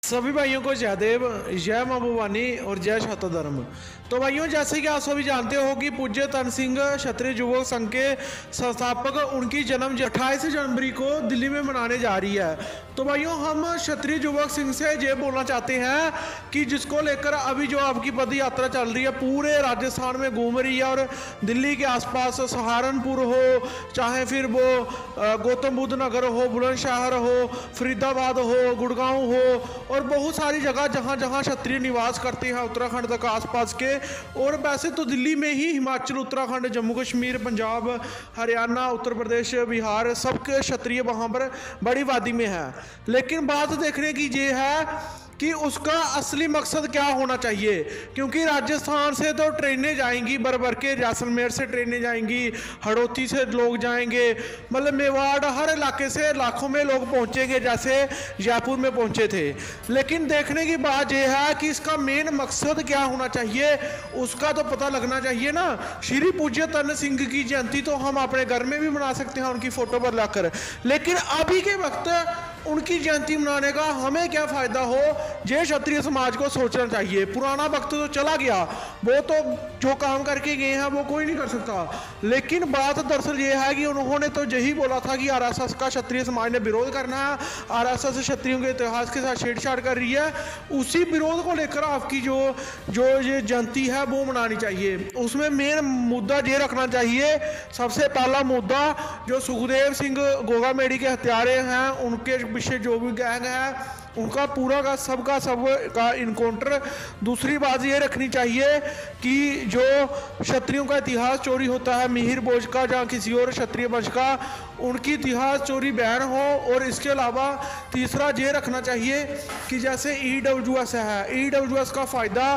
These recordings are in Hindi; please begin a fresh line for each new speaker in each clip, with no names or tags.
सभी भाइयों को जयदेव, जय मां भवानी और जय शाता धर्म। तो भाइयों, जैसे कि आप सभी जानते हो कि पूज्य तन सिंह क्षत्रिय युवक संघ के संस्थापक उनकी जन्म 28 जनवरी को दिल्ली में मनाने जा रही है। तो भाइयों, हम क्षत्रिय युवक संघ से ये बोलना चाहते हैं कि जिसको लेकर अभी जो आपकी पद यात्रा चल रही है पूरे राजस्थान में घूम रही है, और दिल्ली के आसपास सहारनपुर हो, चाहे फिर वो गौतम बुद्ध नगर हो, बुलंदशहर हो, फरीदाबाद हो, गुड़गांव हो, और बहुत सारी जगह जहाँ जहाँ क्षत्रिय निवास करते हैं उत्तराखंड तक आसपास के। और वैसे तो दिल्ली में ही हिमाचल, उत्तराखंड, जम्मू कश्मीर, पंजाब, हरियाणा, उत्तर प्रदेश, बिहार, सबके क्षत्रिय वहाँ पर बड़ी वादी में है। लेकिन बात देखने की ये है कि उसका असली मकसद क्या होना चाहिए, क्योंकि राजस्थान से तो ट्रेनें जाएंगी भर भर के, जैसलमेर से ट्रेनें जाएंगी, हड़ौती से लोग जाएंगे, मतलब मेवाड़, हर इलाके से लाखों में लोग पहुंचेंगे जैसे जयपुर में पहुंचे थे। लेकिन देखने की बात यह है कि इसका मेन मकसद क्या होना चाहिए, उसका तो पता लगना चाहिए ना। श्री पूज्य तन सिंह की जयंती तो हम अपने घर में भी मना सकते हैं उनकी फोटो पर लाकर, लेकिन अभी के वक्त उनकी जयंती मनाने का हमें क्या फायदा हो, ये क्षत्रिय समाज को सोचना चाहिए। पुराना वक्त तो चला गया, वो तो जो काम करके गए हैं वो कोई नहीं कर सकता। लेकिन बात दरअसल ये है कि उन्होंने तो यही बोला था कि आरएसएस का क्षत्रिय समाज ने विरोध करना है, आरएसएस क्षत्रियों के इतिहास के साथ छेड़छाड़ कर रही है। उसी विरोध को लेकर आपकी जो ये जयंती है वो मनानी चाहिए। उसमें मेन मुद्दा ये रखना चाहिए, सबसे पहला मुद्दा जो सुखदेव सिंह गोगामेडी के हत्यारे हैं उनके पीछे जो भी गैंग है उनका पूरा का सब का इनकाउंटर। दूसरी बात ये रखनी चाहिए कि जो क्षत्रियों का इतिहास चोरी होता है, मिहिर भोज का या किसी और क्षत्रिय वंश का, उनकी इतिहास चोरी बैन हो। और इसके अलावा तीसरा ये रखना चाहिए कि जैसे ईडब्ल्यूएस है, ईडब्ल्यूएस का फ़ायदा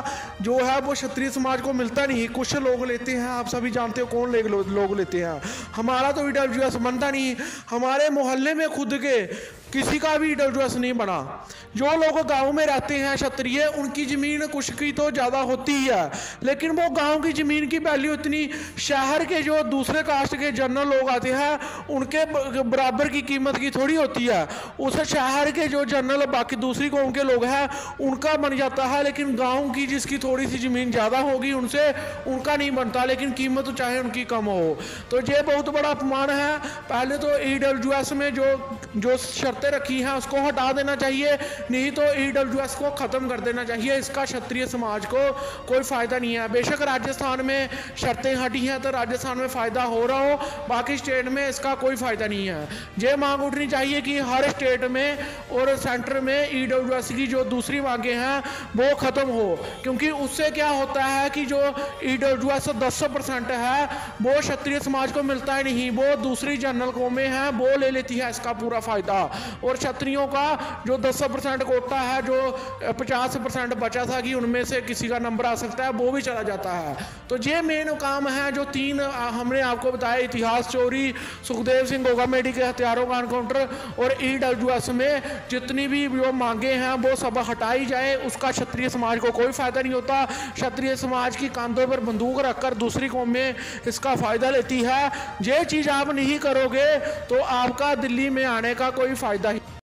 जो है वो क्षत्रिय समाज को मिलता नहीं, कुछ लोग लेते हैं। आप सभी जानते हो कौन लोग लेते हैं। हमारा तो ईडब्ल्यूएस बनता नहीं, हमारे मोहल्ले में खुद के किसी का भी ईडब्ल्यूएस नहीं बना। जो लोग गांव में रहते हैं क्षत्रिय, उनकी ज़मीन कुछ की तो ज़्यादा होती ही है, लेकिन वो गांव की ज़मीन की वैल्यू इतनी, शहर के जो दूसरे कास्ट के जनरल लोग आते हैं उनके बराबर की कीमत की थोड़ी होती है। उस शहर के जो जनरल बाकी दूसरी कौम के लोग हैं उनका बन जाता है, लेकिन गाँव की जिसकी थोड़ी सी ज़मीन ज़्यादा होगी उनसे उनका नहीं बनता, लेकिन कीमत तो चाहे उनकी कम हो। तो ये बहुत बड़ा अपमान है। पहले तो ईडब्ल्यूएस में जो शर्तें रखी हैं उसको हटा देना चाहिए, नहीं तो ईडब्ल्यूएस को ख़त्म कर देना चाहिए। इसका क्षत्रिय समाज को कोई फ़ायदा नहीं है। बेशक राजस्थान में शर्तें हटी हैं तो राजस्थान में फ़ायदा हो रहा हो, बाकी स्टेट में इसका कोई फ़ायदा नहीं है। ये मांग उठनी चाहिए कि हर स्टेट में और सेंटर में ईडब्ल्यूएस की जो दूसरी मांगें हैं वो ख़त्म हो, क्योंकि उससे क्या होता है कि जो ईडब्ल्यूएस 10% है वो क्षत्रिय समाज को मिलता ही नहीं, वो दूसरी जनरल कौमें हैं वो ले लेती है इसका पूरा फ़ायदा। और क्षत्रियों का जो 10% कोटा है, जो 50% बचा था कि उनमें से किसी का नंबर आ सकता है, वो भी चला जाता है। तो ये मेन काम है जो तीन हमने आपको बताया, इतिहास चोरी, सुखदेव सिंह गोगामेडी के हथियारों का एनकाउंटर और ईडब्ल्यूएस में जितनी भी जो मांगे हैं वो सब हटाई जाए। उसका क्षत्रिय समाज को कोई फ़ायदा नहीं होता। क्षत्रिय समाज की कांधों पर बंदूक रखकर दूसरी कौमें इसका फ़ायदा लेती है। ये चीज़ आप नहीं करोगे तो आपका दिल्ली में आने का कोई फ़ायदा ही